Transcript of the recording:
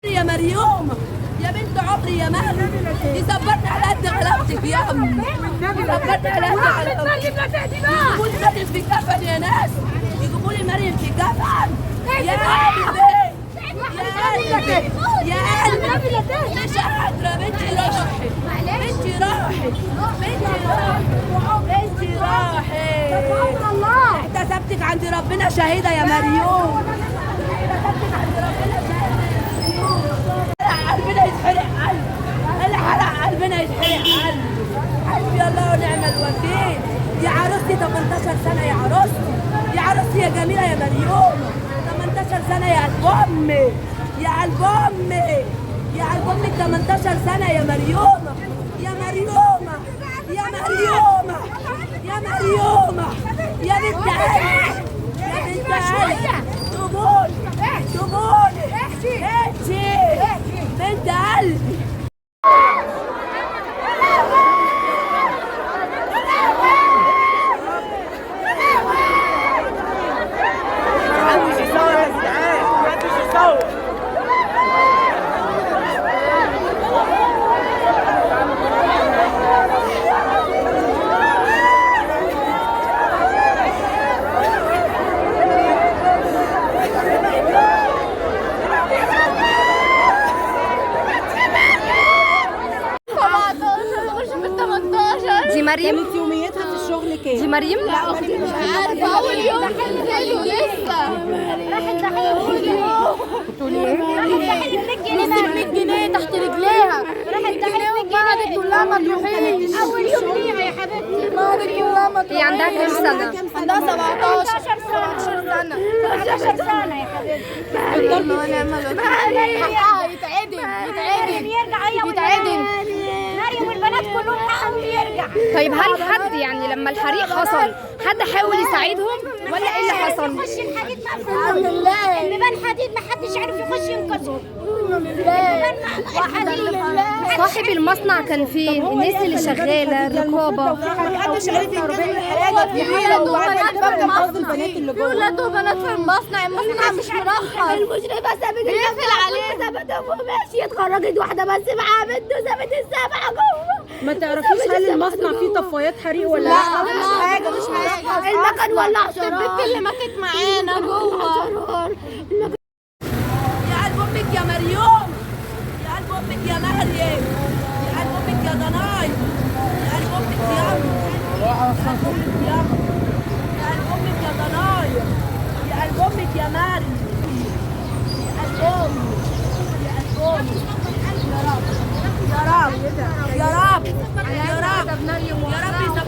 يا مريوم يا بنت عمري يا مريم يصبرني على قد غلاوتك يا امي يصبرني على قد غلاوتك يجيبوا لي مريم في كفن يا ناس يجيبوا لي مريم في كفن يا قلبي يا قلبي يا قلبي مش قادرة بنتي راحت بنتي راحت بنتي راحت بنتي راحت احتسبتك عند ربنا شهيدة يا مريوم احتسبتك عند ربنا شهيدة قلبنا يتحرق قلبي الحرق قلبنا يتحرق قلبي حسبي الله ونعم الوكيل يا عروستي 18 سنة يا عروستي يا عروستي يا جميلة يا مريوم 18 سنة يا قلب أمي يا قلب أمي يا قلب أمي 18 سنة يا مريومة يا مريومة يا مريومة يا مريومة يا بنت قلبي يا بنت قلبي سيبوني سيبوني بنت قلبي دي مريم كانت يوميتها في الشغل كام؟ دي مريم لا اختي مش عارفه اول يوم نزلوا لسه راحت تحت اول يوم بتقولي ايه؟ راحت 100 جنيه تحت رجليها راحت تحت وقعدت تقول لها ما تروحيش اول يوم ليها يا حبيبتي قعدت تقول لها ما تروحيش. هي عندها كام سنة؟ عندها 17 سنه 17 سنه يا حبيبتي الله ونعم الوكيل حقها يتعدل يتعدل مريم والبنات كلهم حقهم يرجع. طيب هل حد يعني لما الحريق حصل حد حاول يساعدهم ولا ايه اللي حصل؟ يخش الحديد الحمد لله البيبان حديد ما حدش عارف يخش ينقذهم الحمد لله وحديد لله. صاحب المصنع كان فين؟ الناس اللي شغالة الرقابة محدش عارف يعمل حاجه كبيره وبعدين فكر البنات اللي جوه ولاد وبنات في المصنع مش مرخص المشرفة سابت بيقفل عليه سابت وماشي اتخرجت واحدة بس معاها بنت وسابت السبعة جوه ما تعرفيش هل المصنع فيه طفايات حريق ولا لا؟ مش حاجه المكان ولع البنت شرار اللي ماتت معانا جوه يا قلب امك يا مريوم يا قلب امك يا مريم يا قلب امك يا ضناي يا قلب امك يا امي يا قلب امك يا ضناي يا قلب امك يا مريم يا قلب امي يا قلب امي يا رب يا رب يا رب يا رب يا رب